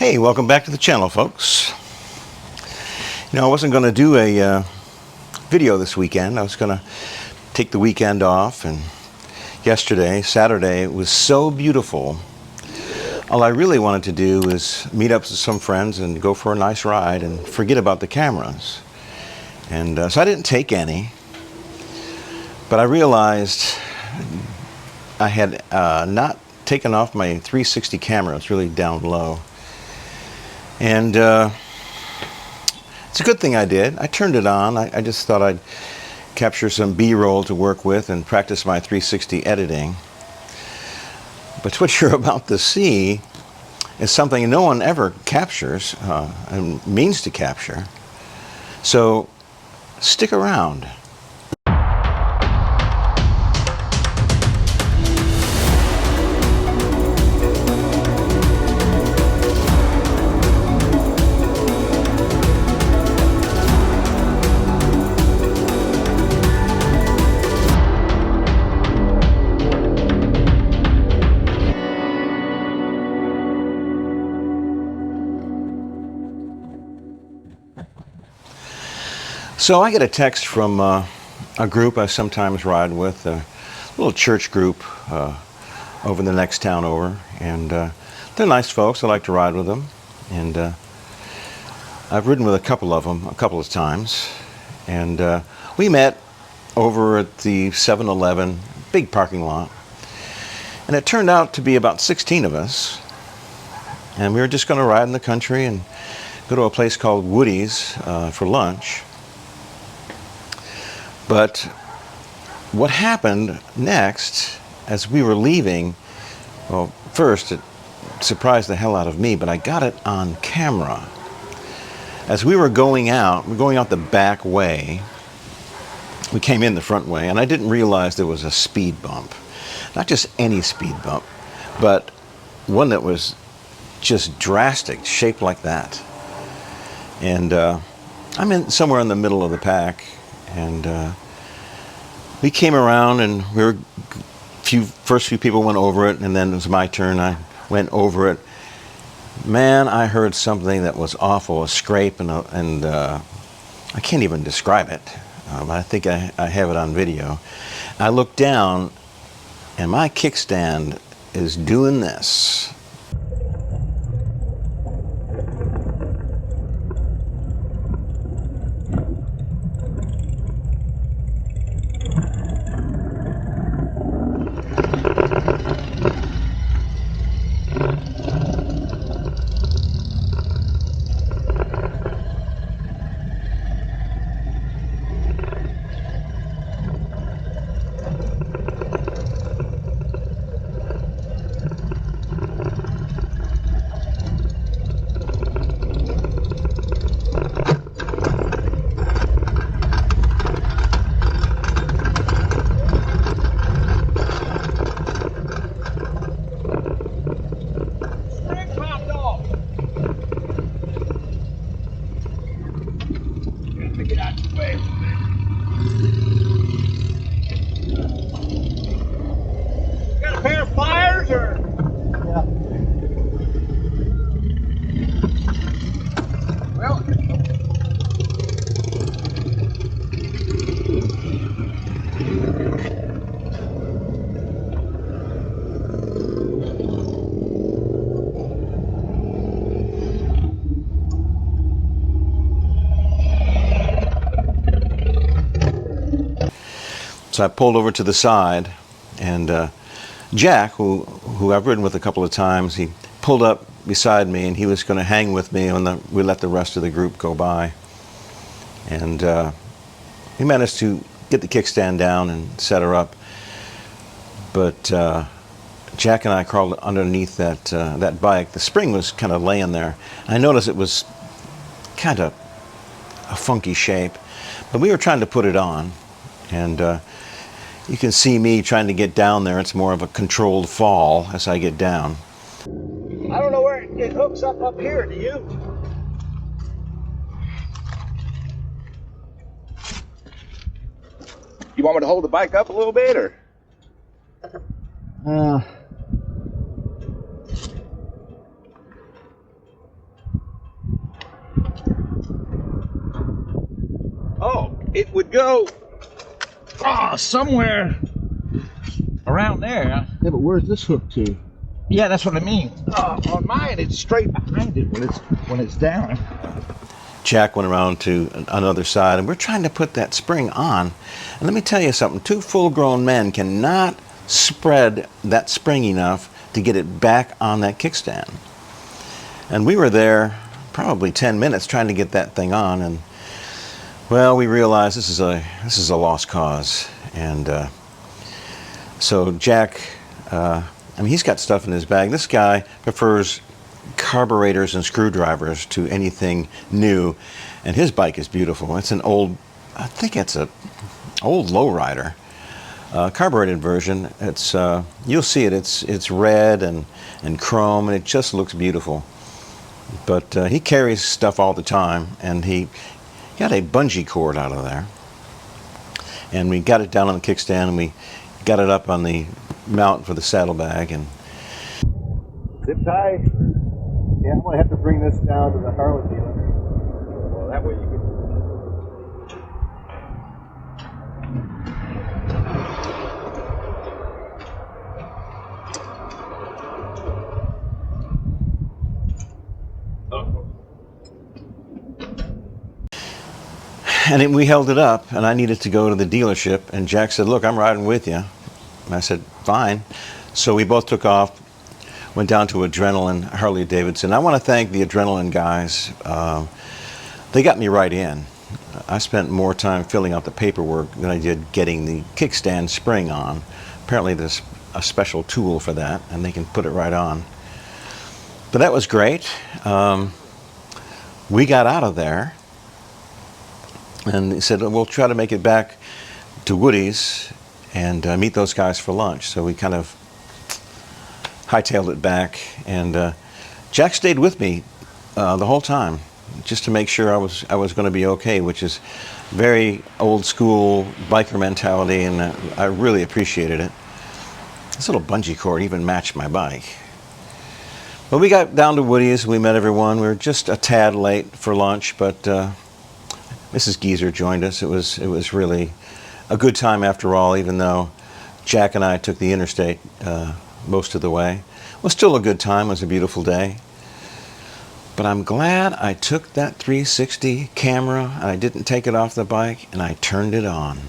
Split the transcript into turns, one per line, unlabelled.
Hey, welcome back to the channel, folks. You know, I wasn't going to do a video this weekend. I was going to take the weekend off, and yesterday, Saturday, it was so beautiful. All I really wanted to do was meet up with some friends and go for a nice ride and forget about the cameras. And so I didn't take any, but I realized I had not taken off my 360 camera. It's really down low. And it's a good thing I did. I turned it on. I just thought I'd capture some B-roll to work with and practice my 360 editing. But what you're about to see is something no one ever captures and means to capture. So stick around. So I get a text from a group I sometimes ride with, a little church group over the next town over, and they're nice folks. I like to ride with them, and I've ridden with a couple of them a couple of times, and we met over at the 7-Eleven, big parking lot, and it turned out to be about 16 of us, and we were just going to ride in the country and go to a place called Woody's for lunch. But what happened next, as we were leaving, well, first it surprised the hell out of me, but I got it on camera. As we were going out the back way. We came in the front way, and I didn't realize there was a speed bump. Not just any speed bump, but one that was just drastic, shaped like that. And I'm in somewhere in the middle of the pack. And we came around, and first few people went over it, and then it was my turn. I went over it. Man, I heard something that was awful, a scrape, and I can't even describe it, but I think I have it on video. I looked down, and my kickstand is doing this. So I pulled over to the side, and Jack, who I've ridden with a couple of times, he pulled up beside me, and he was going to hang with me when we let the rest of the group go by. And he managed to get the kickstand down and set her up. But Jack and I crawled underneath that bike. The spring was kind of laying there. I noticed it was kind of a funky shape, but we were trying to put it on, and you can see me trying to get down there. It's more of a controlled fall as I get down.
I don't know where it hooks up here, do you? You want me to hold the bike up a little bit, or? it would go somewhere around there.
Yeah, but where's this hook to?
Yeah, that's what I mean. On mine, it's straight behind it when it's down.
Jack went around to another side, and we're trying to put that spring on. And let me tell you something, 2 full-grown men cannot spread that spring enough to get it back on that kickstand. And we were there probably 10 minutes trying to get that thing on, and well, we realized this is a lost cause. And so Jack, I mean, he's got stuff in his bag. This guy prefers carburetors and screwdrivers to anything new, and his bike is beautiful. It's an old, I think it's an old lowrider, carbureted version. It's you'll see it. It's red and chrome, and it just looks beautiful. But he carries stuff all the time, and he got a bungee cord out of there, and we got it down on the kickstand, and we got it up on the mount for the saddlebag. And
Zip tie. Yeah, I'm gonna have to bring this down to the Harley dealer.
Well, that way you could.
And we held it up, and I needed to go to the dealership, and Jack said, look, I'm riding with you. And I said, fine. So we both took off, went down to Adrenaline Harley Davidson. I want to thank the Adrenaline guys. They got me right in. I spent more time filling out the paperwork than I did getting the kickstand spring on. Apparently there's a special tool for that, and they can put it right on. But that was great. We got out of there, and he said, we'll try to make it back to Woody's and meet those guys for lunch. So we kind of hightailed it back, and Jack stayed with me the whole time, just to make sure I was going to be okay, which is very old school biker mentality, and I really appreciated it. This little bungee cord even matched my bike. Well, we got down to Woody's, we met everyone. We were just a tad late for lunch, but Mrs. Geezer joined us. It was really a good time after all, even though Jack and I took the interstate most of the way. It was still a good time. It was a beautiful day. But I'm glad I took that 360 camera and I didn't take it off the bike, and I turned it on.